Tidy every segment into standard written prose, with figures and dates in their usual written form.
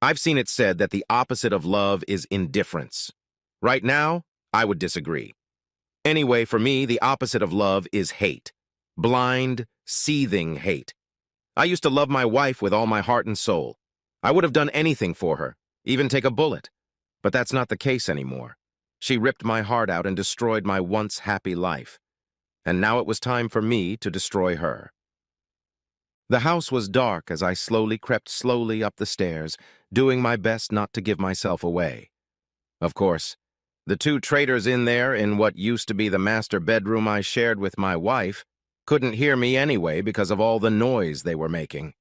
I've seen it said that the opposite of love is indifference. Right now, I would disagree. Anyway, for me, the opposite of love is hate. Blind, seething hate. I used to love my wife with all my heart and soul. I would have done anything for her, even take a bullet. But that's not the case anymore. She ripped my heart out and destroyed my once happy life. And now it was time for me to destroy her. The house was dark as I crept slowly up the stairs, doing my best not to give myself away. Of course, the two traitors in there in what used to be the master bedroom I shared with my wife couldn't hear me anyway because of all the noise they were making.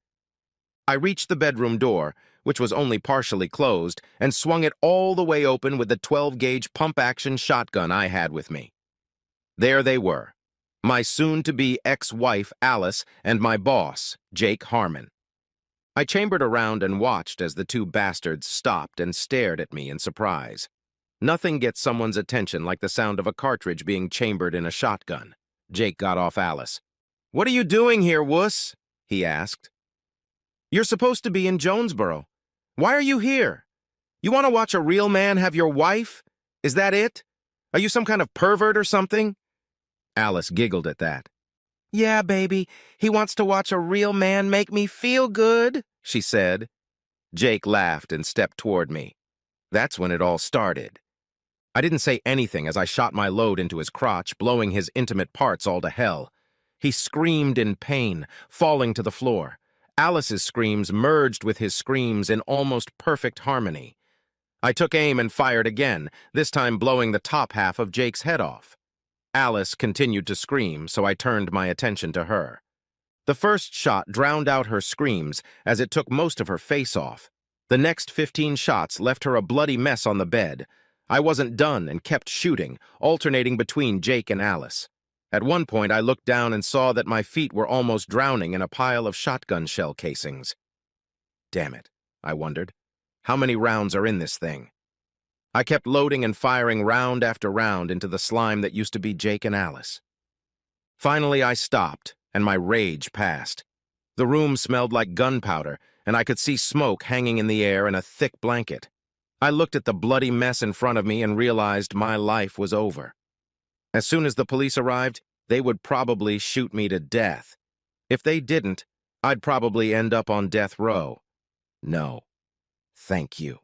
I reached the bedroom door, which was only partially closed, and swung it all the way open with the 12-gauge pump-action shotgun I had with me. There they were, my soon-to-be ex-wife, Alice, and my boss, Jake Harmon. I chambered around and watched as the two bastards stopped and stared at me in surprise. Nothing gets someone's attention like the sound of a cartridge being chambered in a shotgun. Jake got off Alice. "What are you doing here, wuss?" he asked. "You're supposed to be in Jonesboro. Why are you here? You want to watch a real man have your wife? Is that it? Are you some kind of pervert or something?" Alice giggled at that. "Yeah, baby, he wants to watch a real man make me feel good," she said. Jake laughed and stepped toward me. That's when it all started. I didn't say anything as I shot my load into his crotch, blowing his intimate parts all to hell. He screamed in pain, falling to the floor. Alice's screams merged with his screams in almost perfect harmony. I took aim and fired again, this time blowing the top half of Jake's head off. Alice continued to scream, so I turned my attention to her. The first shot drowned out her screams as it took most of her face off. The next 15 shots left her a bloody mess on the bed. I wasn't done and kept shooting, alternating between Jake and Alice. At one point, I looked down and saw that my feet were almost drowning in a pile of shotgun shell casings. Damn it, I wondered. How many rounds are in this thing? I kept loading and firing round after round into the slime that used to be Jake and Alice. Finally, I stopped, and my rage passed. The room smelled like gunpowder, and I could see smoke hanging in the air in a thick blanket. I looked at the bloody mess in front of me and realized my life was over. As soon as the police arrived, they would probably shoot me to death. If they didn't, I'd probably end up on death row. No. Thank you.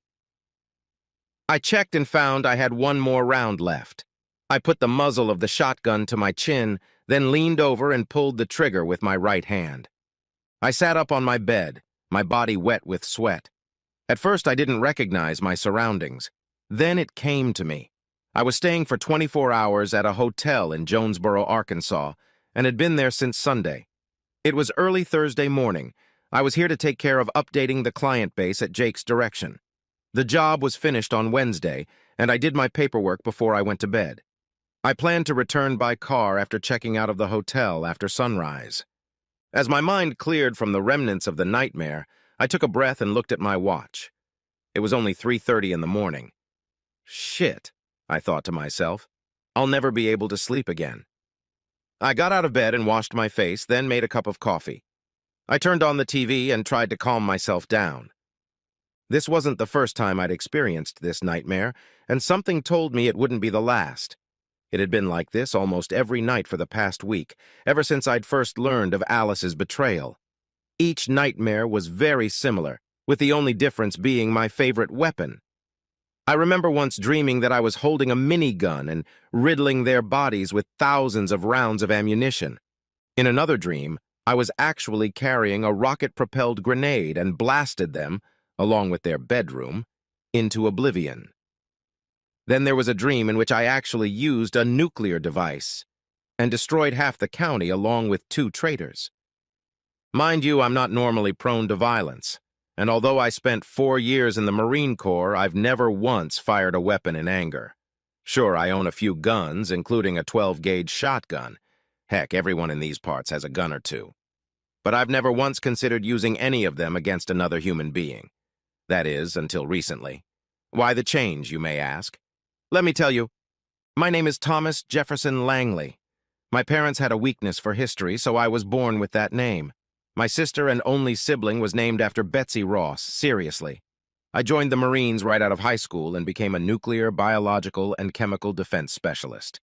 I checked and found I had one more round left. I put the muzzle of the shotgun to my chin, then leaned over and pulled the trigger with my right hand. I sat up on my bed, my body wet with sweat. At first, I didn't recognize my surroundings. Then it came to me. I was staying for 24 hours at a hotel in Jonesboro, Arkansas, and had been there since Sunday. It was early Thursday morning. I was here to take care of updating the client base at Jake's direction. The job was finished on Wednesday, and I did my paperwork before I went to bed. I planned to return by car after checking out of the hotel after sunrise. As my mind cleared from the remnants of the nightmare, I took a breath and looked at my watch. It was only 3:30 in the morning. Shit, I thought to myself. I'll never be able to sleep again. I got out of bed and washed my face, then made a cup of coffee. I turned on the TV and tried to calm myself down. This wasn't the first time I'd experienced this nightmare, and something told me it wouldn't be the last. It had been like this almost every night for the past week, ever since I'd first learned of Alice's betrayal. Each nightmare was very similar, with the only difference being my favorite weapon. I remember once dreaming that I was holding a minigun and riddling their bodies with thousands of rounds of ammunition. In another dream, I was actually carrying a rocket-propelled grenade and blasted them, along with their bedroom, into oblivion. Then there was a dream in which I actually used a nuclear device and destroyed half the county along with 2 traitors. Mind you, I'm not normally prone to violence, and although I spent 4 years in the Marine Corps, I've never once fired a weapon in anger. Sure, I own a few guns, including a 12-gauge shotgun. Heck, everyone in these parts has a gun or two. But I've never once considered using any of them against another human being. That is, until recently. Why the change, you may ask? Let me tell you. My name is Thomas Jefferson Langley. My parents had a weakness for history, so I was born with that name. My sister and only sibling was named after Betsy Ross, seriously. I joined the Marines right out of high school and became a nuclear, biological, and chemical defense specialist.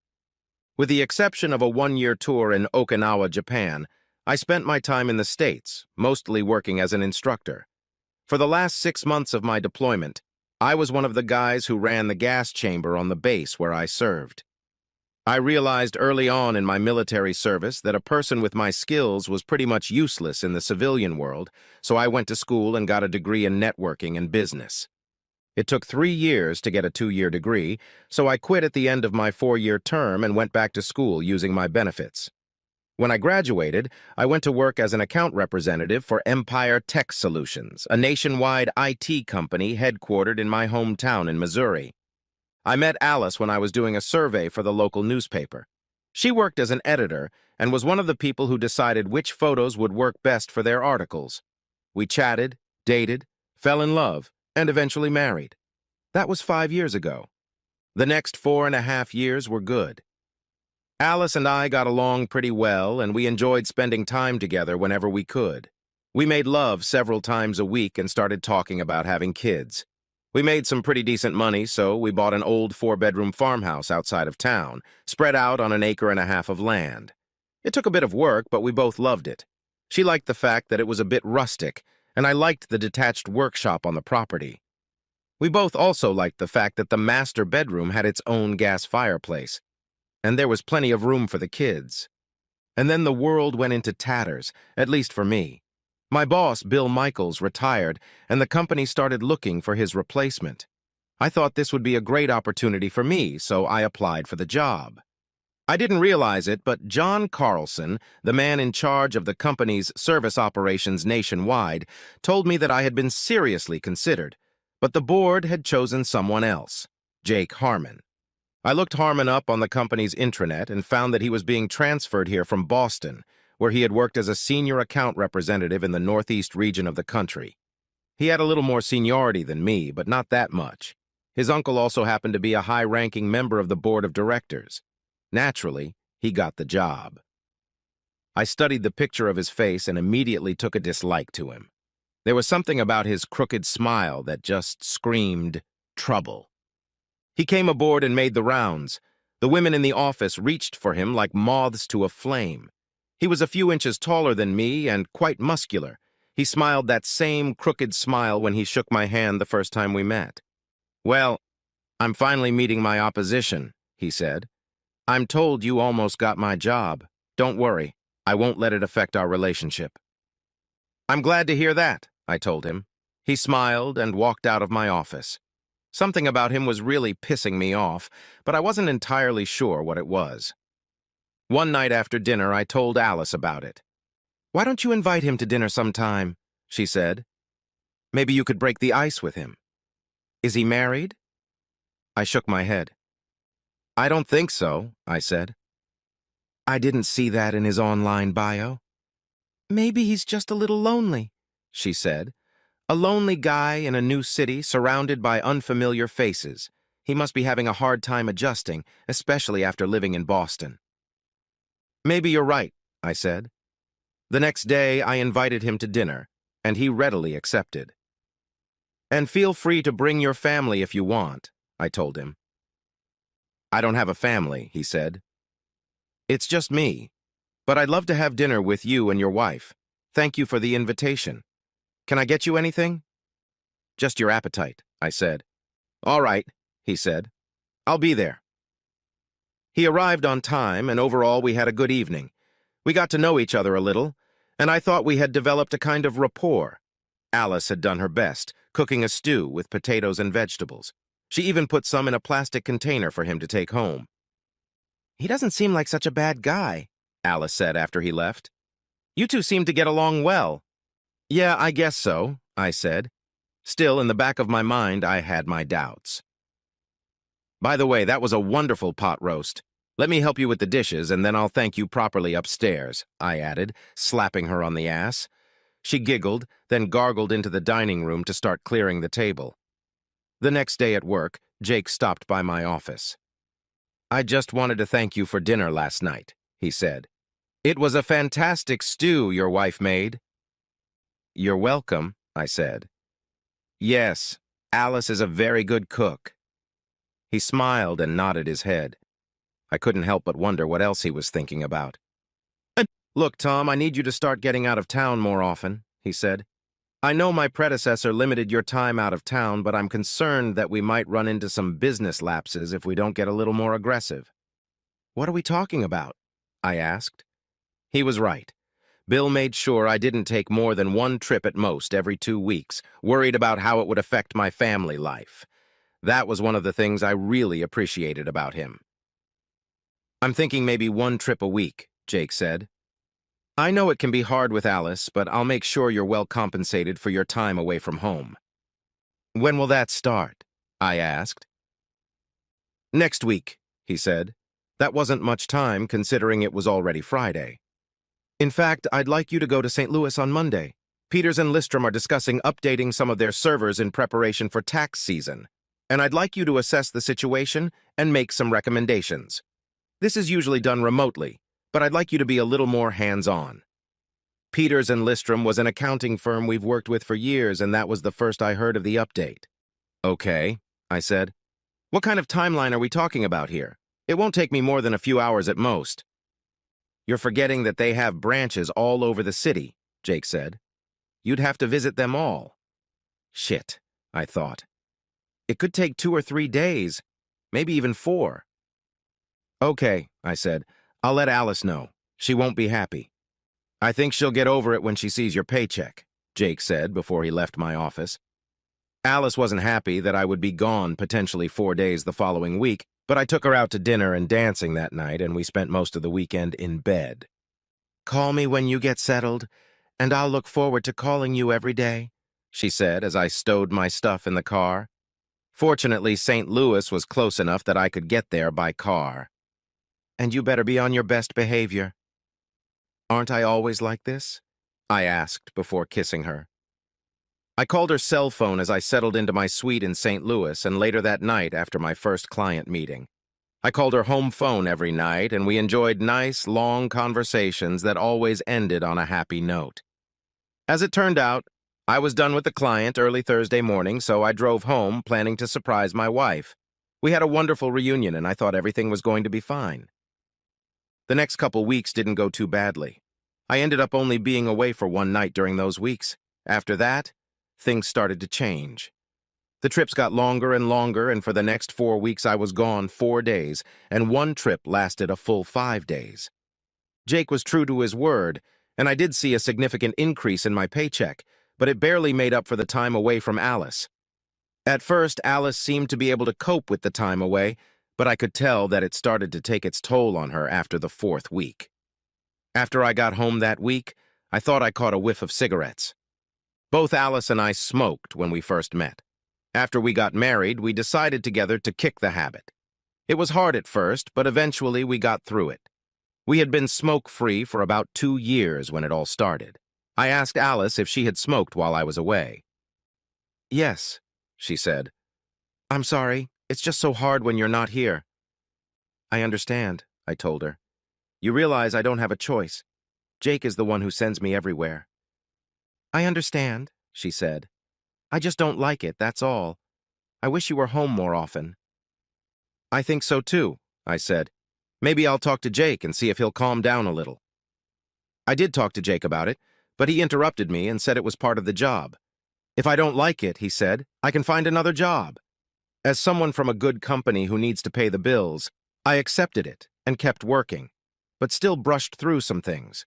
With the exception of a one-year tour in Okinawa, Japan, I spent my time in the States, mostly working as an instructor. For the last 6 months of my deployment, I was one of the guys who ran the gas chamber on the base where I served. I realized early on in my military service that a person with my skills was pretty much useless in the civilian world, so I went to school and got a degree in networking and business. It took 3 years to get a 2-year degree, so I quit at the end of my 4-year term and went back to school using my benefits. When I graduated, I went to work as an account representative for Empire Tech Solutions, a nationwide IT company headquartered in my hometown in Missouri. I met Alice when I was doing a survey for the local newspaper. She worked as an editor and was one of the people who decided which photos would work best for their articles. We chatted, dated, fell in love, and eventually married. That was 5 years ago. The next 4.5 years were good. Alice and I got along pretty well, and we enjoyed spending time together whenever we could. We made love several times a week and started talking about having kids. We made some pretty decent money, so we bought an old 4-bedroom farmhouse outside of town, spread out on 1.5 acres of land. It took a bit of work, but we both loved it. She liked the fact that it was a bit rustic, and I liked the detached workshop on the property. We both also liked the fact that the master bedroom had its own gas fireplace, and there was plenty of room for the kids. And then the world went into tatters, at least for me. My boss, Bill Michaels, retired, and the company started looking for his replacement. I thought this would be a great opportunity for me, so I applied for the job. I didn't realize it, but John Carlson, the man in charge of the company's service operations nationwide, told me that I had been seriously considered, but the board had chosen someone else, Jake Harmon. I looked Harmon up on the company's intranet and found that he was being transferred here from Boston, where he had worked as a senior account representative in the Northeast region of the country. He had a little more seniority than me, but not that much. His uncle also happened to be a high-ranking member of the board of directors. Naturally, he got the job. I studied the picture of his face and immediately took a dislike to him. There was something about his crooked smile that just screamed trouble. He came aboard and made the rounds. The women in the office reached for him like moths to a flame. He was a few inches taller than me and quite muscular. He smiled that same crooked smile when he shook my hand the first time we met. "Well, I'm finally meeting my opposition," he said. "I'm told you almost got my job. Don't worry, I won't let it affect our relationship." "I'm glad to hear that," I told him. He smiled and walked out of my office. Something about him was really pissing me off, but I wasn't entirely sure what it was. One night after dinner, I told Alice about it. "Why don't you invite him to dinner sometime?" she said. "Maybe you could break the ice with him." "Is he married?" I shook my head. "I don't think so," I said. "I didn't see that in his online bio." "Maybe he's just a little lonely," she said. "A lonely guy in a new city surrounded by unfamiliar faces. He must be having a hard time adjusting, especially after living in Boston." "Maybe you're right," I said. The next day, I invited him to dinner, and he readily accepted. "And feel free to bring your family if you want," I told him. "I don't have a family," he said. "It's just me, but I'd love to have dinner with you and your wife. Thank you for the invitation. Can I get you anything?" "Just your appetite," I said. "All right," he said. "I'll be there." He arrived on time, and overall we had a good evening. We got to know each other a little, and I thought we had developed a kind of rapport. Alice had done her best, cooking a stew with potatoes and vegetables. She even put some in a plastic container for him to take home. "He doesn't seem like such a bad guy," Alice said after he left. "You two seem to get along well." "Yeah, I guess so," I said. Still, in the back of my mind, I had my doubts. "By the way, that was a wonderful pot roast. Let me help you with the dishes, and then I'll thank you properly upstairs," I added, slapping her on the ass. She giggled, then gargled into the dining room to start clearing the table. The next day at work, Jake stopped by my office. "I just wanted to thank you for dinner last night," he said. "It was a fantastic stew your wife made." "You're welcome," I said. "Yes, Alice is a very good cook." He smiled and nodded his head. I couldn't help but wonder what else he was thinking about. "Look, Tom, I need you to start getting out of town more often," he said. "I know my predecessor limited your time out of town, but I'm concerned that we might run into some business lapses if we don't get a little more aggressive." "What are we talking about?" I asked. He was right. Bill made sure I didn't take more than one trip at most every 2 weeks, worried about how it would affect my family life. That was one of the things I really appreciated about him. "I'm thinking maybe 1 trip a week," Jake said. "I know it can be hard with Alice, but I'll make sure you're well compensated for your time away from home." "When will that start?" I asked. "Next week," he said. That wasn't much time, considering it was already Friday. "In fact, I'd like you to go to St. Louis on Monday. Peters and Listrom are discussing updating some of their servers in preparation for tax season, and I'd like you to assess the situation and make some recommendations. This is usually done remotely, but I'd like you to be a little more hands-on." Peters and Listrom was an accounting firm we've worked with for years, and that was the first I heard of the update. "Okay," I said. "What kind of timeline are we talking about here? It won't take me more than a few hours at most." "You're forgetting that they have branches all over the city," Jake said. "You'd have to visit them all." Shit, I thought. It could take 2 or 3 days, maybe even 4. "Okay," I said. "I'll let Alice know. She won't be happy." "I think she'll get over it when she sees your paycheck," Jake said before he left my office. Alice wasn't happy that I would be gone potentially 4 days the following week, but I took her out to dinner and dancing that night, and we spent most of the weekend in bed. "Call me when you get settled, and I'll look forward to calling you every day," she said as I stowed my stuff in the car. Fortunately, St. Louis was close enough that I could get there by car. "And you better be on your best behavior." "Aren't I always like this?" I asked before kissing her. I called her cell phone as I settled into my suite in St. Louis and later that night after my first client meeting. I called her home phone every night, and we enjoyed nice, long conversations that always ended on a happy note. As it turned out, I was done with the client early Thursday morning, so I drove home, planning to surprise my wife. We had a wonderful reunion, and I thought everything was going to be fine. The next couple weeks didn't go too badly. I ended up only being away for 1 night during those weeks. After that, things started to change. The trips got longer and longer, and for the next 4 weeks I was gone 4 days, and 1 trip lasted a full 5 days. Jake was true to his word, and I did see a significant increase in my paycheck, but it barely made up for the time away from Alice. At first, Alice seemed to be able to cope with the time away, but I could tell that it started to take its toll on her after the 4th week. After I got home that week, I thought I caught a whiff of cigarettes. Both Alice and I smoked when we first met. After we got married, we decided together to kick the habit. It was hard at first, but eventually we got through it. We had been smoke-free for about 2 years when it all started. I asked Alice if she had smoked while I was away. "Yes," she said. "I'm sorry, it's just so hard when you're not here." "I understand," I told her. "You realize I don't have a choice. Jake is the one who sends me everywhere." "I understand," she said. "I just don't like it, that's all. I wish you were home more often." "I think so too," I said. "Maybe I'll talk to Jake and see if he'll calm down a little." I did talk to Jake about it, but he interrupted me and said it was part of the job. "If I don't like it," he said, "I can find another job." As someone from a good company who needs to pay the bills, I accepted it and kept working, but still brushed through some things.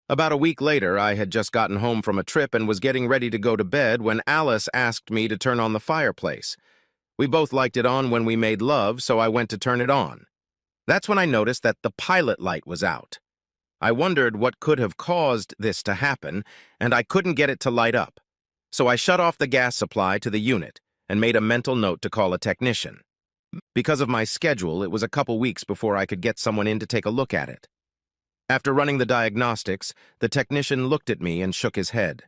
About a week later, I had just gotten home from a trip and was getting ready to go to bed when Alice asked me to turn on the fireplace. We both liked it on when we made love, so I went to turn it on. That's when I noticed that the pilot light was out. I wondered what could have caused this to happen, and I couldn't get it to light up. So I shut off the gas supply to the unit and made a mental note to call a technician. Because of my schedule, it was a couple weeks before I could get someone in to take a look at it. After running the diagnostics, the technician looked at me and shook his head.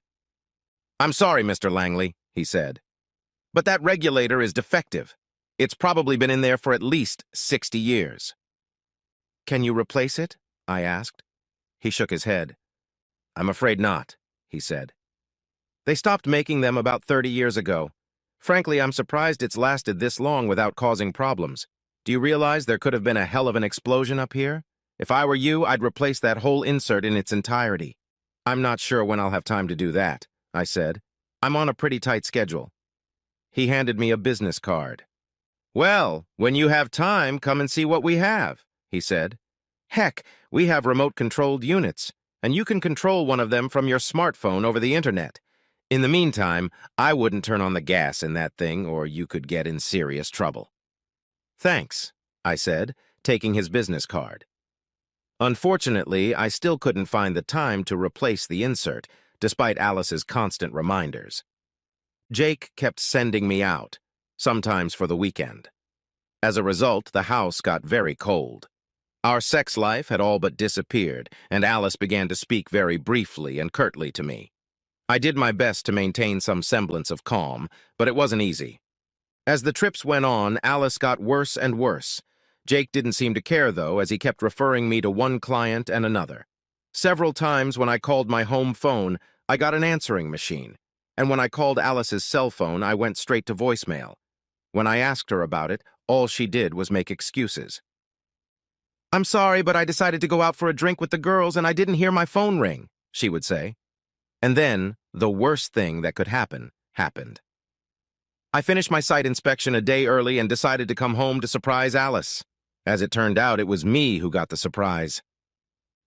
"I'm sorry, Mr. Langley," he said, "but that regulator is defective. It's probably been in there for at least 60 years. "Can you replace it?" I asked. He shook his head. "I'm afraid not," he said. "They stopped making them about 30 years ago. Frankly, I'm surprised it's lasted this long without causing problems. Do you realize there could have been a hell of an explosion up here? If I were you, I'd replace that whole insert in its entirety. I'm not sure when I'll have time to do that, I said. I'm on a pretty tight schedule. He handed me a business card. Well, when you have time, come and see what we have, he said. Heck, we have remote-controlled units, and you can control one of them from your smartphone over the internet. In the meantime, I wouldn't turn on the gas in that thing, or you could get in serious trouble. Thanks, I said, taking his business card. Unfortunately, I still couldn't find the time to replace the insert, despite Alice's constant reminders. Jake kept sending me out, sometimes for the weekend. As a result, the house got very cold. Our sex life had all but disappeared, and Alice began to speak very briefly and curtly to me. I did my best to maintain some semblance of calm, but it wasn't easy. As the trips went on, Alice got worse and worse. Jake didn't seem to care, though, as he kept referring me to one client and another. Several times when I called my home phone, I got an answering machine, and when I called Alice's cell phone, I went straight to voicemail. When I asked her about it, all she did was make excuses. "I'm sorry, but I decided to go out for a drink with the girls and I didn't hear my phone ring," she would say. And then, the worst thing that could happen, happened. I finished my site inspection a day early and decided to come home to surprise Alice. As it turned out, it was me who got the surprise.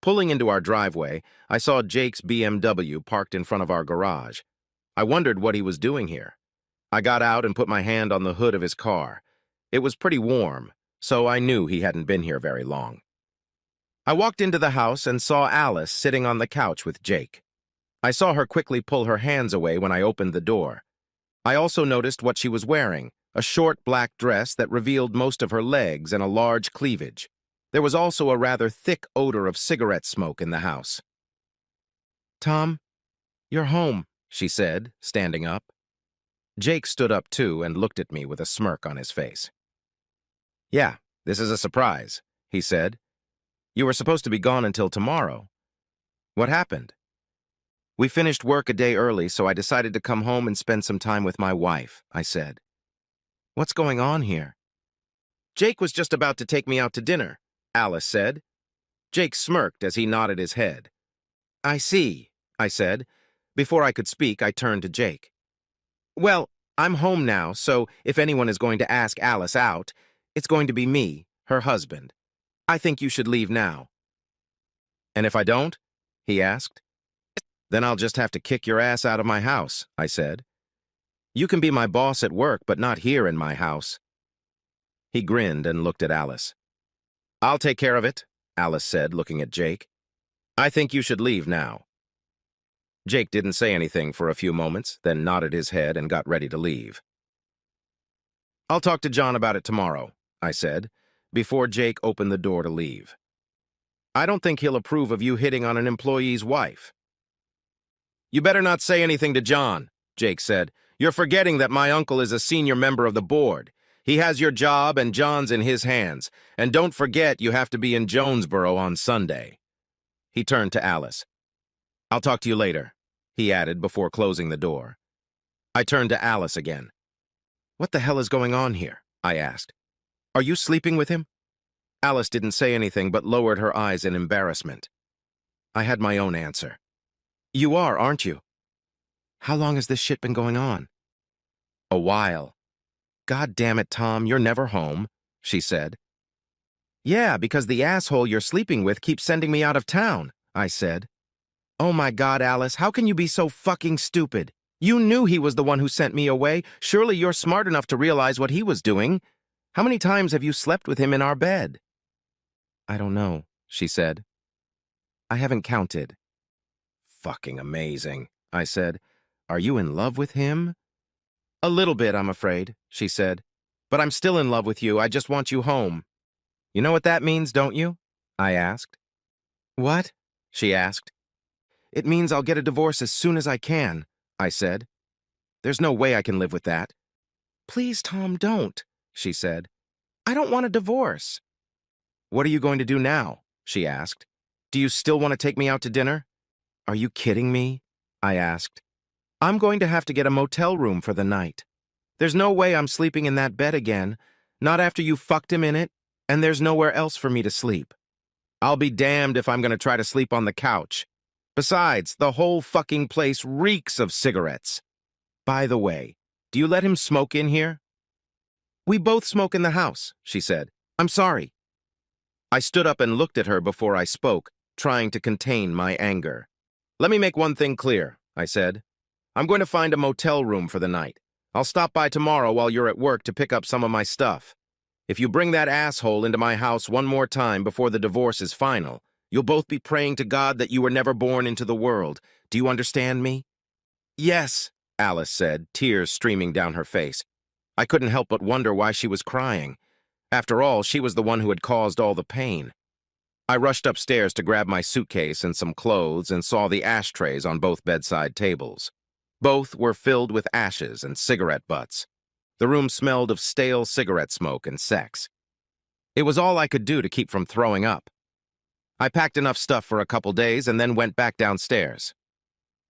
Pulling into our driveway, I saw Jake's BMW parked in front of our garage. I wondered what he was doing here. I got out and put my hand on the hood of his car. It was pretty warm, so I knew he hadn't been here very long. I walked into the house and saw Alice sitting on the couch with Jake. I saw her quickly pull her hands away when I opened the door. I also noticed what she was wearing, a short black dress that revealed most of her legs and a large cleavage. There was also a rather thick odor of cigarette smoke in the house. "Tom, you're home," she said, standing up. Jake stood up too and looked at me with a smirk on his face. "Yeah, this is a surprise," he said. "You were supposed to be gone until tomorrow. What happened?" "We finished work a day early, so I decided to come home and spend some time with my wife," I said. "What's going on here?" "Jake was just about to take me out to dinner," Alice said. Jake smirked as he nodded his head. "I see," I said. Before I could speak, I turned to Jake. "Well, I'm home now, so if anyone is going to ask Alice out, it's going to be me, her husband. I think you should leave now." "And if I don't?" he asked. "Then I'll just have to kick your ass out of my house," I said. "You can be my boss at work, but not here in my house." He grinned and looked at Alice. "I'll take care of it," Alice said, looking at Jake. "I think you should leave now." Jake didn't say anything for a few moments, then nodded his head and got ready to leave. "I'll talk to John about it tomorrow," I said, before Jake opened the door to leave. "I don't think he'll approve of you hitting on an employee's wife." "You better not say anything to John," Jake said. "You're forgetting that my uncle is a senior member of the board. He has your job and John's in his hands. And don't forget you have to be in Jonesboro on Sunday." He turned to Alice. "I'll talk to you later," he added before closing the door. I turned to Alice again. "What the hell is going on here?" I asked. "Are you sleeping with him?" Alice didn't say anything but lowered her eyes in embarrassment. I had my own answer. "You are, aren't you?" "How long has this shit been going on?" "A while." "God damn it, Tom, you're never home," she said. "Yeah, because the asshole you're sleeping with keeps sending me out of town," I said. "Oh my God, Alice, how can you be so fucking stupid? You knew he was the one who sent me away. Surely you're smart enough to realize what he was doing. How many times have you slept with him in our bed?" "I don't know," she said. "I haven't counted." "Fucking amazing," I said. "Are you in love with him?" "A little bit, I'm afraid," she said. "But I'm still in love with you. I just want you home." "You know what that means, don't you?" I asked. "What?" she asked. "It means I'll get a divorce as soon as I can," I said. "There's no way I can live with that." "Please, Tom, don't," she said. "I don't want a divorce." "What are you going to do now?" she asked. "Do you still want to take me out to dinner?" "Are you kidding me?" I asked. "I'm going to have to get a motel room for the night." There's no way I'm sleeping in that bed again, not after you fucked him in it, and there's nowhere else for me to sleep. I'll be damned if I'm gonna try to sleep on the couch. Besides, the whole fucking place reeks of cigarettes. By the way, do you let him smoke in here? We both smoke in the house, she said. I'm sorry. I stood up and looked at her before I spoke, trying to contain my anger. Let me make one thing clear, I said. I'm going to find a motel room for the night. I'll stop by tomorrow while you're at work to pick up some of my stuff. If you bring that asshole into my house one more time before the divorce is final, you'll both be praying to God that you were never born into the world. Do you understand me? Yes, Alice said, tears streaming down her face. I couldn't help but wonder why she was crying. After all, she was the one who had caused all the pain. I rushed upstairs to grab my suitcase and some clothes and saw the ashtrays on both bedside tables. Both were filled with ashes and cigarette butts. The room smelled of stale cigarette smoke and sex. It was all I could do to keep from throwing up. I packed enough stuff for a couple days and then went back downstairs.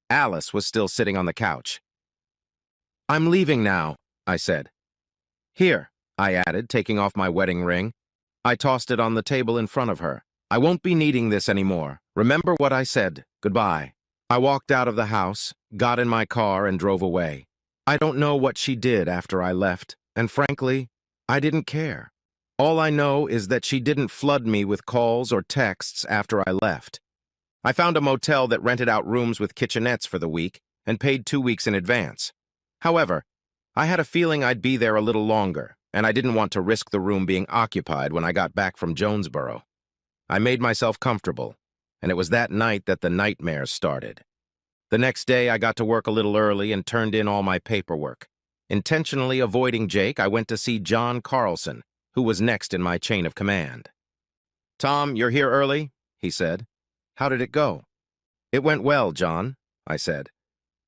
Alice was still sitting on the couch. I'm leaving now, I said. Here, I added, taking off my wedding ring. I tossed it on the table in front of her. I won't be needing this anymore. Remember what I said. Goodbye. I walked out of the house, got in my car, and drove away. I don't know what she did after I left, and frankly, I didn't care. All I know is that she didn't flood me with calls or texts after I left. I found a motel that rented out rooms with kitchenettes for the week and paid 2 weeks in advance. However, I had a feeling I'd be there a little longer, and I didn't want to risk the room being occupied when I got back from Jonesboro. I made myself comfortable, and it was that night that the nightmares started. The next day, I got to work a little early and turned in all my paperwork. Intentionally avoiding Jake, I went to see John Carlson, who was next in my chain of command. Tom, you're here early, he said. How did it go? It went well, John, I said.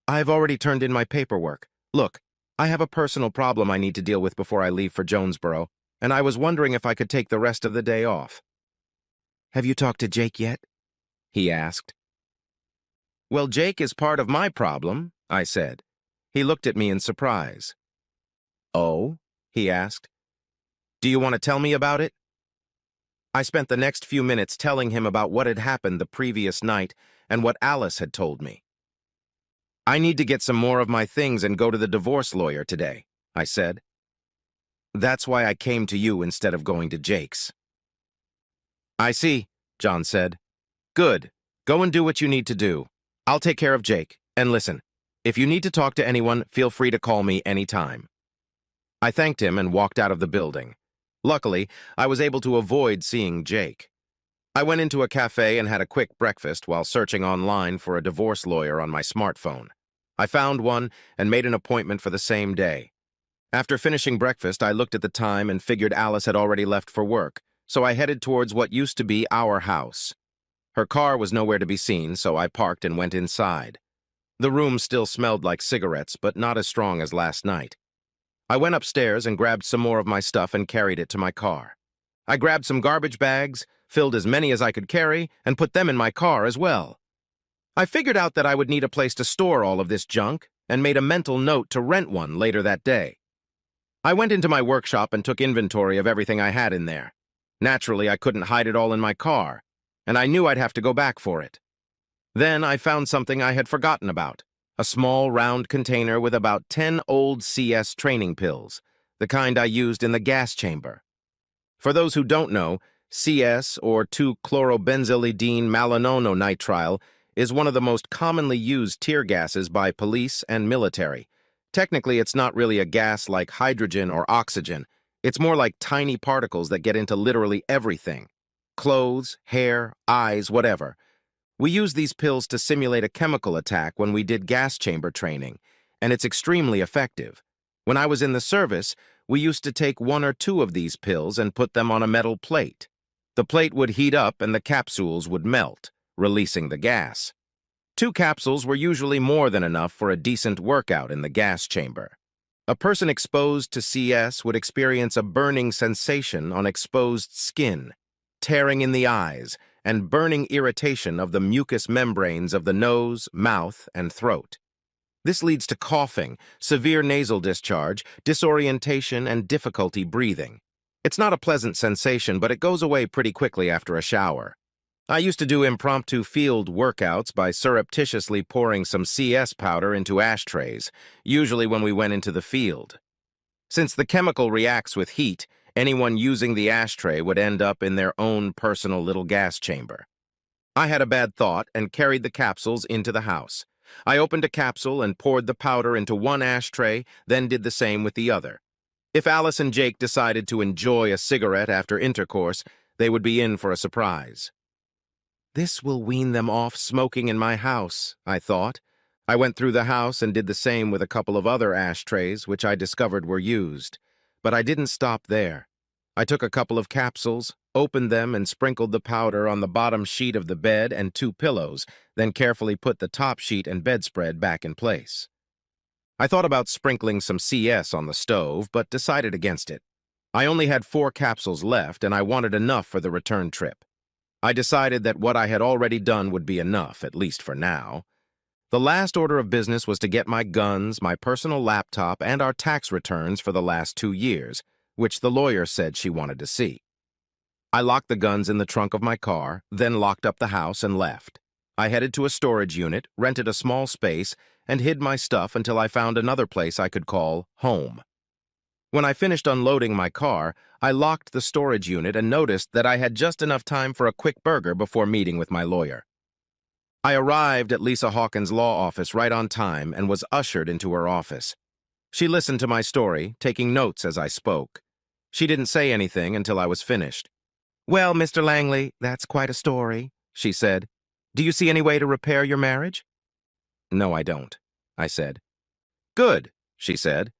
I've already turned in my paperwork. Look, I have a personal problem I need to deal with before I leave for Jonesboro, and I was wondering if I could take the rest of the day off. Have you talked to Jake yet? He asked. Well, Jake is part of my problem, I said. He looked at me in surprise. Oh? He asked. Do you want to tell me about it? I spent the next few minutes telling him about what had happened the previous night and what Alice had told me. I need to get some more of my things and go to the divorce lawyer today, I said. That's why I came to you instead of going to Jake's. I see, John said. Good. Go and do what you need to do. I'll take care of Jake. And listen, if you need to talk to anyone, feel free to call me anytime. I thanked him and walked out of the building. Luckily, I was able to avoid seeing Jake. I went into a cafe and had a quick breakfast while searching online for a divorce lawyer on my smartphone. I found one and made an appointment for the same day. After finishing breakfast, I looked at the time and figured Alice had already left for work, so I headed towards what used to be our house. Her car was nowhere to be seen, so I parked and went inside. The room still smelled like cigarettes, but not as strong as last night. I went upstairs and grabbed some more of my stuff and carried it to my car. I grabbed some garbage bags, filled as many as I could carry, and put them in my car as well. I figured out that I would need a place to store all of this junk and made a mental note to rent one later that day. I went into my workshop and took inventory of everything I had in there. Naturally, I couldn't hide it all in my car, and I knew I'd have to go back for it. Then I found something I had forgotten about, a small round container with about 10 old CS training pills, the kind I used in the gas chamber. For those who don't know, CS, or 2-chlorobenzylidine malononitrile, is one of the most commonly used tear gases by police and military. Technically, it's not really a gas like hydrogen or oxygen. It's more like tiny particles that get into literally everything. Clothes, hair, eyes, whatever. We use these pills to simulate a chemical attack when we did gas chamber training, and it's extremely effective. When I was in the service, we used to take 1 or 2 of these pills and put them on a metal plate. The plate would heat up and the capsules would melt, releasing the gas. 2 capsules were usually more than enough for a decent workout in the gas chamber. A person exposed to CS would experience a burning sensation on exposed skin, tearing in the eyes, and burning irritation of the mucous membranes of the nose, mouth, and throat. This leads to coughing, severe nasal discharge, disorientation, and difficulty breathing. It's not a pleasant sensation, but it goes away pretty quickly after a shower. I used to do impromptu field workouts by surreptitiously pouring some CS powder into ashtrays, usually when we went into the field. Since the chemical reacts with heat, anyone using the ashtray would end up in their own personal little gas chamber. I had a bad thought and carried the capsules into the house. I opened a capsule and poured the powder into one ashtray, then did the same with the other. If Alice and Jake decided to enjoy a cigarette after intercourse, they would be in for a surprise. This will wean them off smoking in my house, I thought. I went through the house and did the same with a couple of other ashtrays, which I discovered were used. But I didn't stop there. I took a couple of capsules, opened them, and sprinkled the powder on the bottom sheet of the bed and 2 pillows, then carefully put the top sheet and bedspread back in place. I thought about sprinkling some CS on the stove, but decided against it. I only had 4 capsules left, and I wanted enough for the return trip. I decided that what I had already done would be enough, at least for now. The last order of business was to get my guns, my personal laptop, and our tax returns for the last 2 years, which the lawyer said she wanted to see. I locked the guns in the trunk of my car, then locked up the house and left. I headed to a storage unit, rented a small space, and hid my stuff until I found another place I could call home. When I finished unloading my car, I locked the storage unit and noticed that I had just enough time for a quick burger before meeting with my lawyer. I arrived at Lisa Hawkins' law office right on time and was ushered into her office. She listened to my story, taking notes as I spoke. She didn't say anything until I was finished. "Well, Mr. Langley, that's quite a story," she said. "Do you see any way to repair your marriage?" "No, I don't," I said. "Good," she said.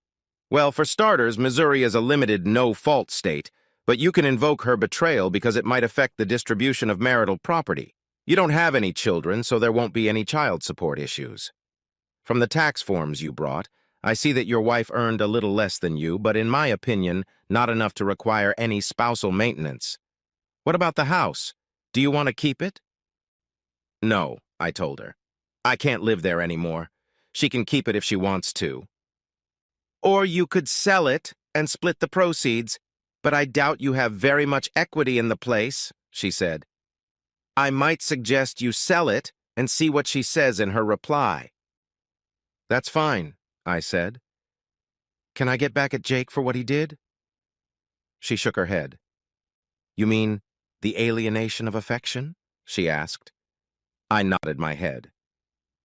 "Well, for starters, Missouri is a limited no-fault state, but you can invoke her betrayal because it might affect the distribution of marital property. You don't have any children, so there won't be any child support issues. From the tax forms you brought, I see that your wife earned a little less than you, but in my opinion, not enough to require any spousal maintenance. What about the house? Do you want to keep it?" "No," I told her. "I can't live there anymore. She can keep it if she wants to." "Or you could sell it and split the proceeds, but I doubt you have very much equity in the place," she said. "I might suggest you sell it and see what she says in her reply." "That's fine," I said. "Can I get back at Jake for what he did?" She shook her head. "You mean the alienation of affection?" she asked. I nodded my head.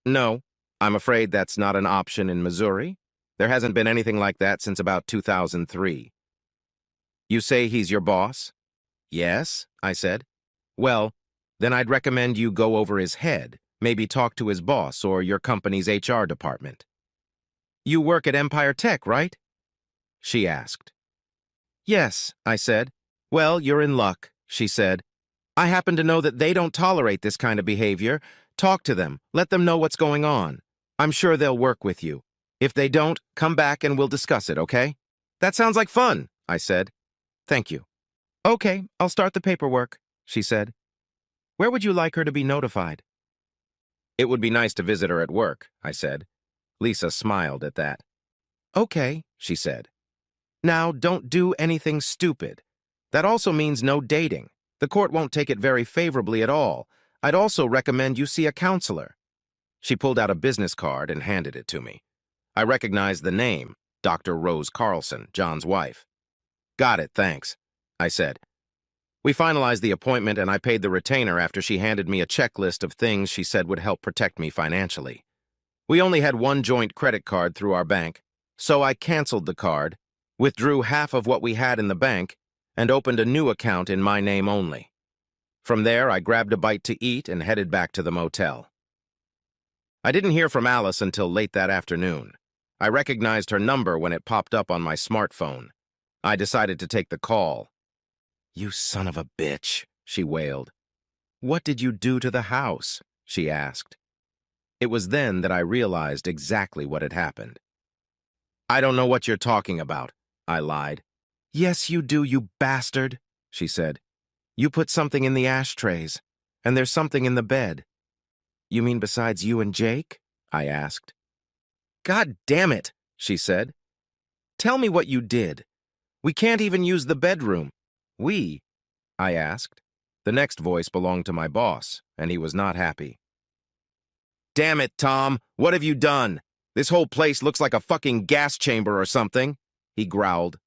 "No, I'm afraid that's not an option in Missouri. There hasn't been anything like that since about 2003. "You say he's your boss?" "Yes," I said. "Well, then I'd recommend you go over his head, maybe talk to his boss or your company's HR department." "You work at Empire Tech, right?" she asked. "Yes," I said. "Well, you're in luck," she said. "I happen to know that they don't tolerate this kind of behavior. Talk to them. Let them know what's going on. I'm sure they'll work with you. If they don't, come back and we'll discuss it, okay?" "That sounds like fun," I said. "Thank you." "Okay, I'll start the paperwork," she said. "Where would you like her to be notified?" "It would be nice to visit her at work," I said. Lisa smiled at that. "Okay," she said. "Now, don't do anything stupid. That also means no dating. The court won't take it very favorably at all. I'd also recommend you see a counselor." She pulled out a business card and handed it to me. I recognized the name, Dr. Rose Carlson, John's wife. "Got it, thanks," I said. We finalized the appointment and I paid the retainer after she handed me a checklist of things she said would help protect me financially. We only had one joint credit card through our bank, so I canceled the card, withdrew half of what we had in the bank, and opened a new account in my name only. From there, I grabbed a bite to eat and headed back to the motel. I didn't hear from Alice until late that afternoon. I recognized her number when it popped up on my smartphone. I decided to take the call. "You son of a bitch," she wailed. "What did you do to the house?" she asked. It was then that I realized exactly what had happened. "I don't know what you're talking about," I lied. "Yes, you do, you bastard," she said. "You put something in the ashtrays, and there's something in the bed." "You mean besides you and Jake?" I asked. God damn it, she said. Tell me what you did. We can't even use the bedroom. We? I asked. The next voice belonged to my boss, and he was not happy. Damn it, Tom, what have you done? This whole place looks like a fucking gas chamber or something, he growled.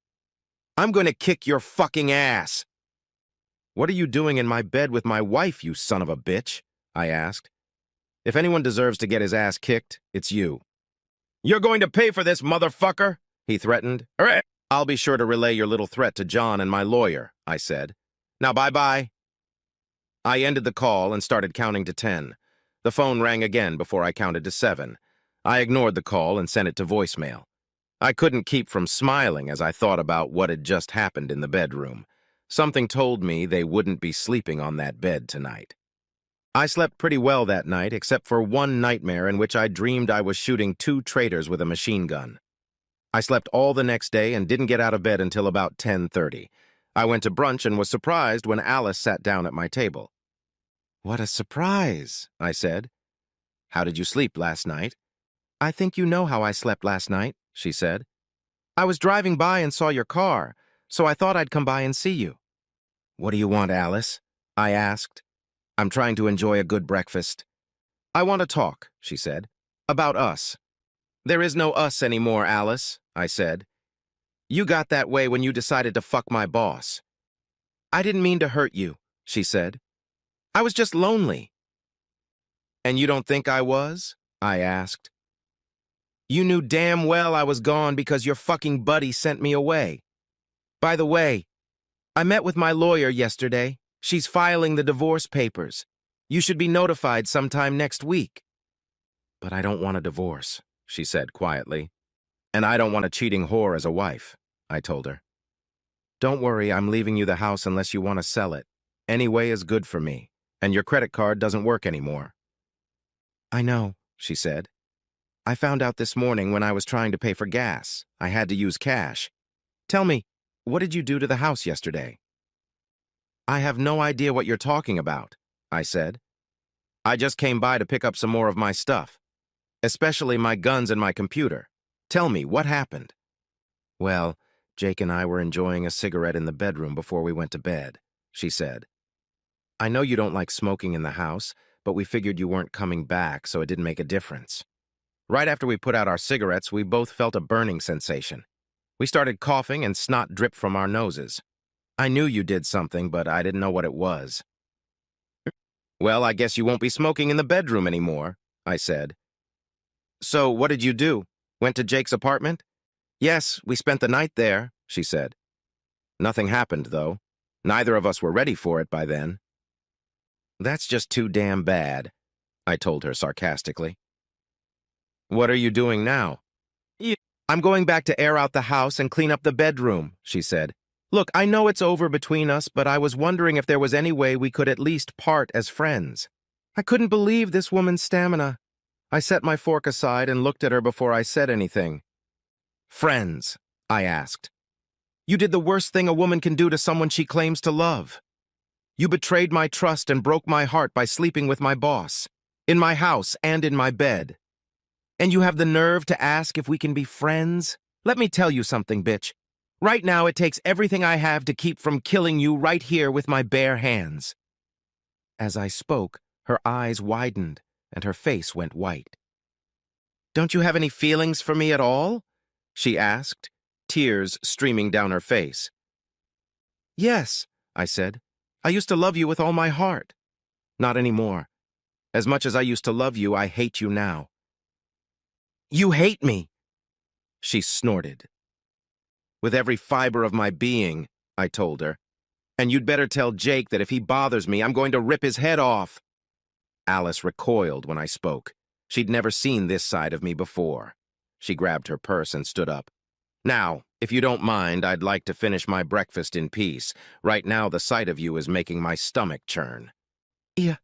I'm going to kick your fucking ass. What are you doing in my bed with my wife, you son of a bitch? I asked. If anyone deserves to get his ass kicked, it's you. You're going to pay for this, motherfucker, he threatened. I'll be sure to relay your little threat to John and my lawyer, I said. Now bye-bye. I ended the call and started counting to 10. The phone rang again before I counted to 7. I ignored the call and sent it to voicemail. I couldn't keep from smiling as I thought about what had just happened in the bedroom. Something told me they wouldn't be sleeping on that bed tonight. I slept pretty well that night, except for one nightmare in which I dreamed I was shooting 2 traitors with a machine gun. I slept all the next day and didn't get out of bed until about 10:30. I went to brunch and was surprised when Alice sat down at my table. What a surprise, I said. How did you sleep last night? I think you know how I slept last night, she said. I was driving by and saw your car, so I thought I'd come by and see you. What do you want, Alice? I asked. I'm trying to enjoy a good breakfast. I want to talk, she said, about us. There is no us anymore, Alice, I said. You got that way when you decided to fuck my boss. I didn't mean to hurt you, she said. I was just lonely. And you don't think I was? I asked. You knew damn well I was gone because your fucking buddy sent me away. By the way, I met with my lawyer yesterday. She's filing the divorce papers. You should be notified sometime next week. But I don't want a divorce, she said quietly. And I don't want a cheating whore as a wife, I told her. Don't worry, I'm leaving you the house unless you want to sell it. Any way is good for me, and your credit card doesn't work anymore. I know, she said. I found out this morning when I was trying to pay for gas. I had to use cash. Tell me, what did you do to the house yesterday? I have no idea what you're talking about, I said. I just came by to pick up some more of my stuff, especially my guns and my computer. Tell me, what happened? Well, Jake and I were enjoying a cigarette in the bedroom before we went to bed, she said. I know you don't like smoking in the house, but we figured you weren't coming back, so it didn't make a difference. Right after we put out our cigarettes, we both felt a burning sensation. We started coughing and snot dripped from our noses. I knew you did something, but I didn't know what it was. Well, I guess you won't be smoking in the bedroom anymore, I said. So, what did you do? Went to Jake's apartment? Yes, we spent the night there, she said. Nothing happened, though. Neither of us were ready for it by then. That's just too damn bad, I told her sarcastically. What are you doing now? I'm going back to air out the house and clean up the bedroom, she said. Look, I know it's over between us, but I was wondering if there was any way we could at least part as friends. I couldn't believe this woman's stamina. I set my fork aside and looked at her before I said anything. Friends, I asked. You did the worst thing a woman can do to someone she claims to love. You betrayed my trust and broke my heart by sleeping with my boss, in my house and in my bed. And you have the nerve to ask if we can be friends? Let me tell you something, bitch. Right now, it takes everything I have to keep from killing you right here with my bare hands. As I spoke, her eyes widened and her face went white. Don't you have any feelings for me at all? She asked, tears streaming down her face. Yes, I said. I used to love you with all my heart. Not anymore. As much as I used to love you, I hate you now. You hate me, she snorted. With every fiber of my being, I told her. And you'd better tell Jake that if he bothers me, I'm going to rip his head off. Alice recoiled when I spoke. She'd never seen this side of me before. She grabbed her purse and stood up. Now, if you don't mind, I'd like to finish my breakfast in peace. Right now, the sight of you is making my stomach churn. Yeah,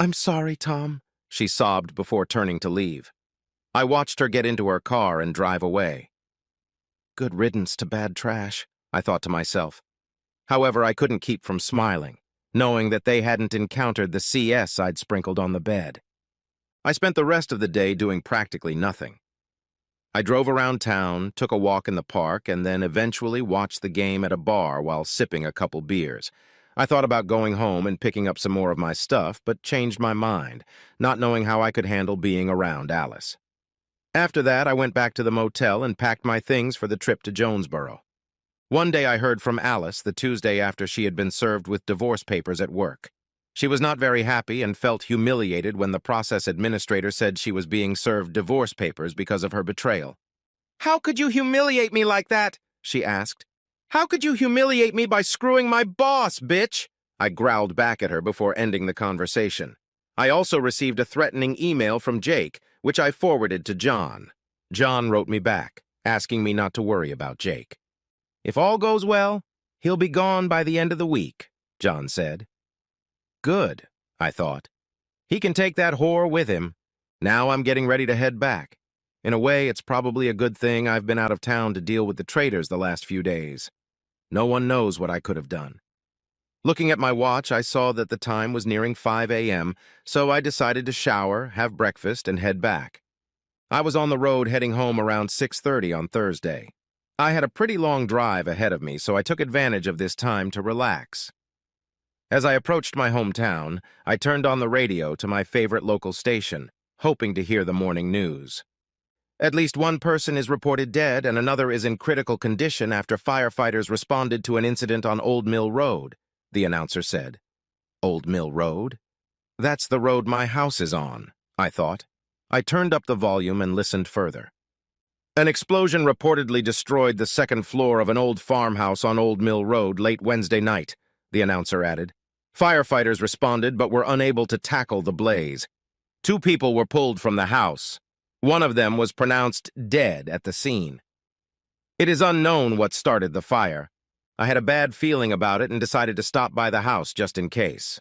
I'm sorry, Tom, she sobbed before turning to leave. I watched her get into her car and drive away. Good riddance to bad trash, I thought to myself. However, I couldn't keep from smiling, knowing that they hadn't encountered the CS I'd sprinkled on the bed. I spent the rest of the day doing practically nothing. I drove around town, took a walk in the park, and then eventually watched the game at a bar while sipping a couple beers. I thought about going home and picking up some more of my stuff, but changed my mind, not knowing how I could handle being around Alice. After that, I went back to the motel and packed my things for the trip to Jonesboro. One day I heard from Alice the Tuesday after she had been served with divorce papers at work. She was not very happy and felt humiliated when the process administrator said she was being served divorce papers because of her betrayal. "How could you humiliate me like that?" she asked. "How could you humiliate me by screwing my boss, bitch?" I growled back at her before ending the conversation. I also received a threatening email from Jake, which I forwarded to John. John wrote me back, asking me not to worry about Jake. "If all goes well, he'll be gone by the end of the week," John said. Good, I thought. He can take that whore with him. Now I'm getting ready to head back. In a way, it's probably a good thing I've been out of town to deal with the traitors the last few days. No one knows what I could have done. Looking at my watch, I saw that the time was nearing 5 a.m., so I decided to shower, have breakfast, and head back. I was on the road heading home around 6:30 on Thursday. I had a pretty long drive ahead of me, so I took advantage of this time to relax. As I approached my hometown, I turned on the radio to my favorite local station, hoping to hear the morning news. At least one person is reported dead and another is in critical condition after firefighters responded to an incident on Old Mill Road, the announcer said. Old Mill Road? That's the road my house is on, I thought. I turned up the volume and listened further. An explosion reportedly destroyed the second floor of an old farmhouse on Old Mill Road late Wednesday night, the announcer added. Firefighters responded but were unable to tackle the blaze. 2 people were pulled from the house. One of them was pronounced dead at the scene. It is unknown what started the fire. I had a bad feeling about it and decided to stop by the house just in case.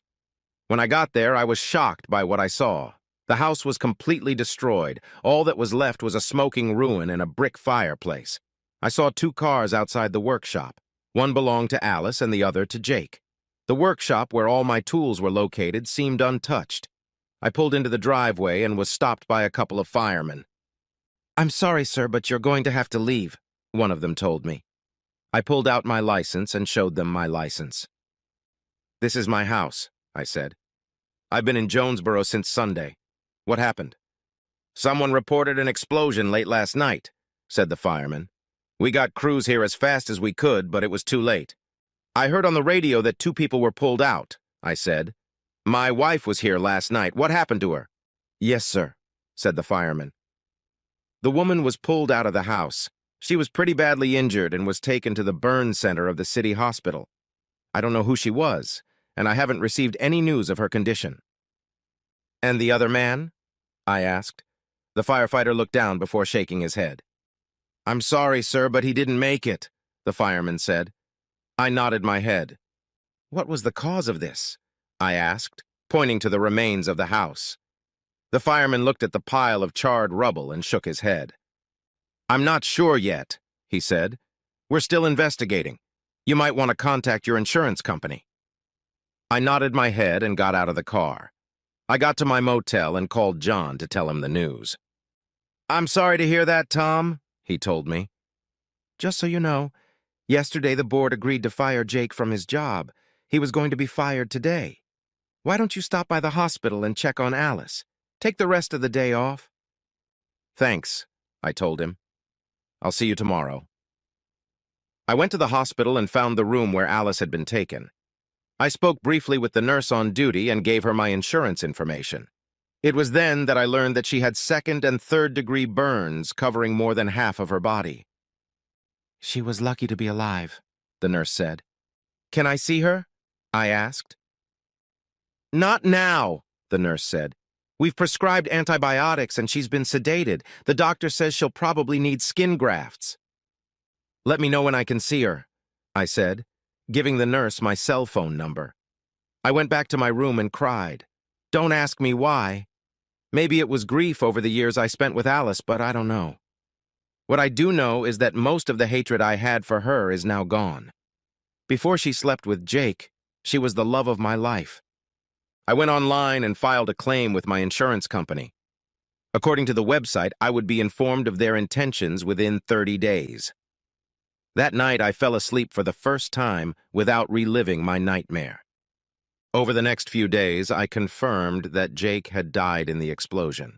When I got there, I was shocked by what I saw. The house was completely destroyed. All that was left was a smoking ruin and a brick fireplace. I saw 2 cars outside the workshop. One belonged to Alice and the other to Jake. The workshop where all my tools were located seemed untouched. I pulled into the driveway and was stopped by a couple of firemen. "I'm sorry, sir, but you're going to have to leave," one of them told me. I pulled out my license and showed them my license. "This is my house," I said. "I've been in Jonesboro since Sunday. What happened?" "Someone reported an explosion late last night," said the fireman. "We got crews here as fast as we could, but it was too late." "I heard on the radio that 2 people were pulled out," I said. "My wife was here last night. What happened to her?" "Yes, sir," said the fireman. The woman was pulled out of the house. She was pretty badly injured and was taken to the burn center of the city hospital. I don't know who she was, and I haven't received any news of her condition." "And the other man?" I asked. The firefighter looked down before shaking his head. "I'm sorry, sir, but he didn't make it," the fireman said. I nodded my head. "What was the cause of this?" I asked, pointing to the remains of the house. The fireman looked at the pile of charred rubble and shook his head. "I'm not sure yet," he said. "We're still investigating. You might want to contact your insurance company." I nodded my head and got out of the car. I got to my motel and called John to tell him the news. "I'm sorry to hear that, Tom," he told me. "Just so you know, yesterday the board agreed to fire Jake from his job. He was going to be fired today. Why don't you stop by the hospital and check on Alice? Take the rest of the day off." "Thanks," I told him. "I'll see you tomorrow." I went to the hospital and found the room where Alice had been taken. I spoke briefly with the nurse on duty and gave her my insurance information. It was then that I learned that she had 2nd and 3rd-degree burns covering more than half of her body. "She was lucky to be alive," the nurse said. "Can I see her?" I asked. "Not now," the nurse said. "We've prescribed antibiotics and she's been sedated. The doctor says she'll probably need skin grafts." "Let me know when I can see her," I said, giving the nurse my cell phone number. I went back to my room and cried. Don't ask me why. Maybe it was grief over the years I spent with Alice, but I don't know. What I do know is that most of the hatred I had for her is now gone. Before she slept with Jake, she was the love of my life. I went online and filed a claim with my insurance company. According to the website, I would be informed of their intentions within 30 days. That night, I fell asleep for the first time without reliving my nightmare. Over the next few days, I confirmed that Jake had died in the explosion.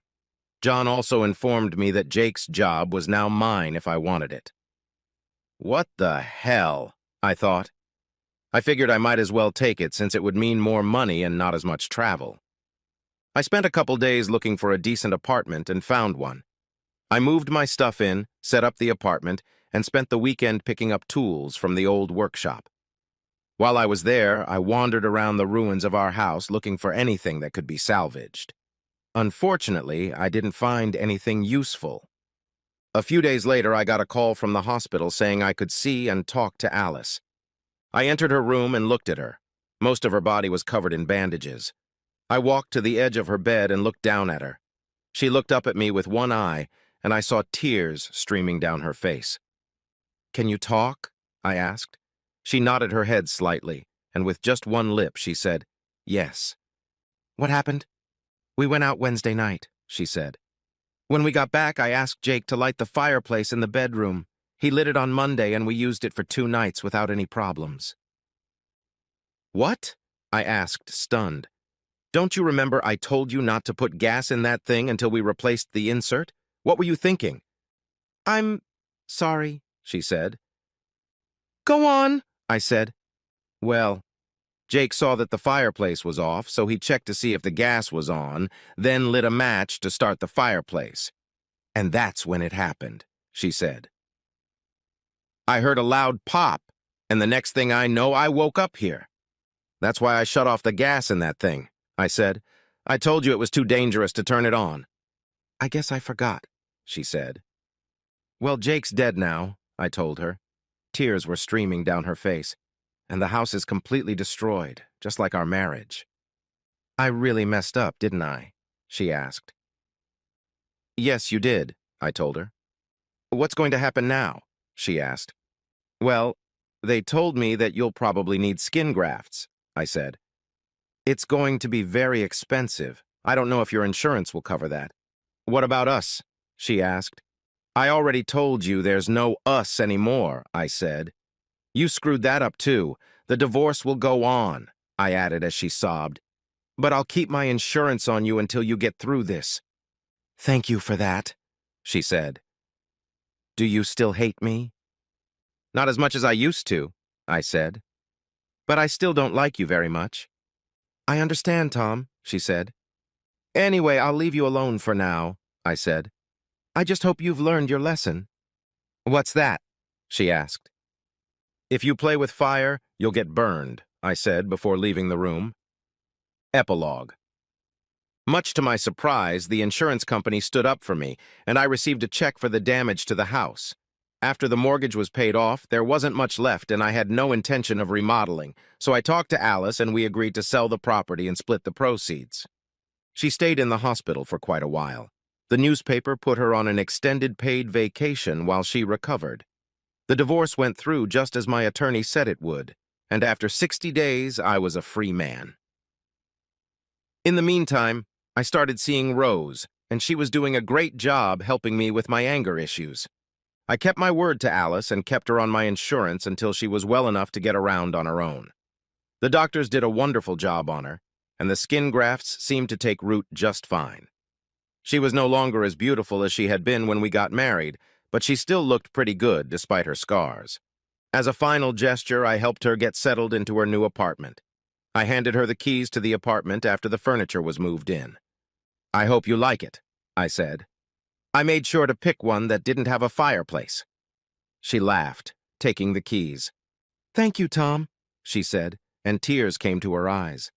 John also informed me that Jake's job was now mine if I wanted it. What the hell? I thought. I figured I might as well take it since it would mean more money and not as much travel. I spent a couple days looking for a decent apartment and found one. I moved my stuff in, set up the apartment, and spent the weekend picking up tools from the old workshop. While I was there, I wandered around the ruins of our house looking for anything that could be salvaged. Unfortunately, I didn't find anything useful. A few days later, I got a call from the hospital saying I could see and talk to Alice. I entered her room and looked at her. Most of her body was covered in bandages. I walked to the edge of her bed and looked down at her. She looked up at me with one eye, and I saw tears streaming down her face. "Can you talk?" I asked. She nodded her head slightly, and with just one lip, she said, "Yes." "What happened?" "We went out Wednesday night," she said. "When we got back, I asked Jake to light the fireplace in the bedroom. He lit it on Monday, and we used it for 2 nights without any problems." "What?" I asked, stunned. "Don't you remember I told you not to put gas in that thing until we replaced the insert? What were you thinking?" "I'm sorry," she said. "Go on," I said. "Well, Jake saw that the fireplace was off, so he checked to see if the gas was on, then lit a match to start the fireplace. And that's when it happened," she said. "I heard a loud pop, and the next thing I know, I woke up here. That's why I shut off the gas in that thing," I said. "I told you it was too dangerous to turn it on." "I guess I forgot," she said. "Well, Jake's dead now," I told her. Tears were streaming down her face. "And the house is completely destroyed, just like our marriage." "I really messed up, didn't I?" she asked. "Yes, you did," I told her. "What's going to happen now?" she asked. "Well, they told me that you'll probably need skin grafts," I said. "It's going to be very expensive. I don't know if your insurance will cover that." "What about us?" she asked. "I already told you there's no us anymore," I said. "You screwed that up too. The divorce will go on," I added as she sobbed. "But I'll keep my insurance on you until you get through this." "Thank you for that," she said. "Do you still hate me?" "Not as much as I used to," I said. "But I still don't like you very much." "I understand, Tom," she said. "Anyway, I'll leave you alone for now," I said. "I just hope you've learned your lesson." "What's that?" she asked. "If you play with fire, you'll get burned," I said before leaving the room. Epilogue. Much to my surprise, the insurance company stood up for me, and I received a check for the damage to the house. After the mortgage was paid off, there wasn't much left, and I had no intention of remodeling, so I talked to Alice and we agreed to sell the property and split the proceeds. She stayed in the hospital for quite a while. The newspaper put her on an extended paid vacation while she recovered. The divorce went through just as my attorney said it would, and after 60 days, I was a free man. In the meantime, I started seeing Rose, and she was doing a great job helping me with my anger issues. I kept my word to Alice and kept her on my insurance until she was well enough to get around on her own. The doctors did a wonderful job on her, and the skin grafts seemed to take root just fine. She was no longer as beautiful as she had been when we got married, but she still looked pretty good despite her scars. As a final gesture, I helped her get settled into her new apartment. I handed her the keys to the apartment after the furniture was moved in. "I hope you like it," I said. "I made sure to pick one that didn't have a fireplace." She laughed, taking the keys. "Thank you, Tom," she said, and tears came to her eyes.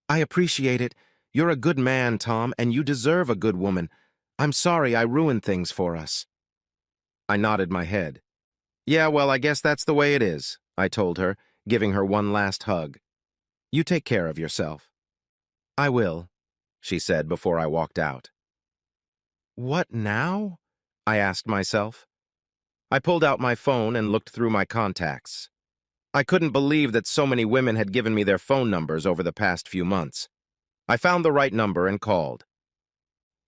"I appreciate it. You're a good man, Tom, and you deserve a good woman. I'm sorry I ruined things for us." I nodded my head. "Yeah, well, I guess that's the way it is," I told her, giving her one last hug. "You take care of yourself." "I will," she said before I walked out. What now? I asked myself. I pulled out my phone and looked through my contacts. I couldn't believe that so many women had given me their phone numbers over the past few months. I found the right number and called.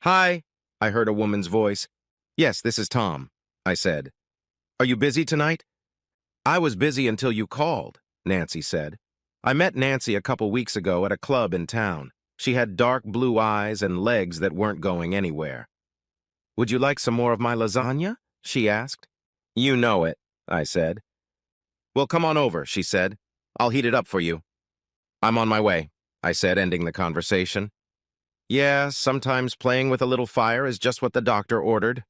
"Hi," I heard a woman's voice. Yes, this is Tom, I said. Are you busy tonight? I was busy until you called, Nancy said. I met Nancy a couple weeks ago at a club in town. She had dark blue eyes and legs that weren't going anywhere. Would you like some more of my lasagna? She asked. You know it, I said. Well, come on over, she said. I'll heat it up for you. I'm on my way, I said, ending the conversation. Yeah, sometimes playing with a little fire is just what the doctor ordered.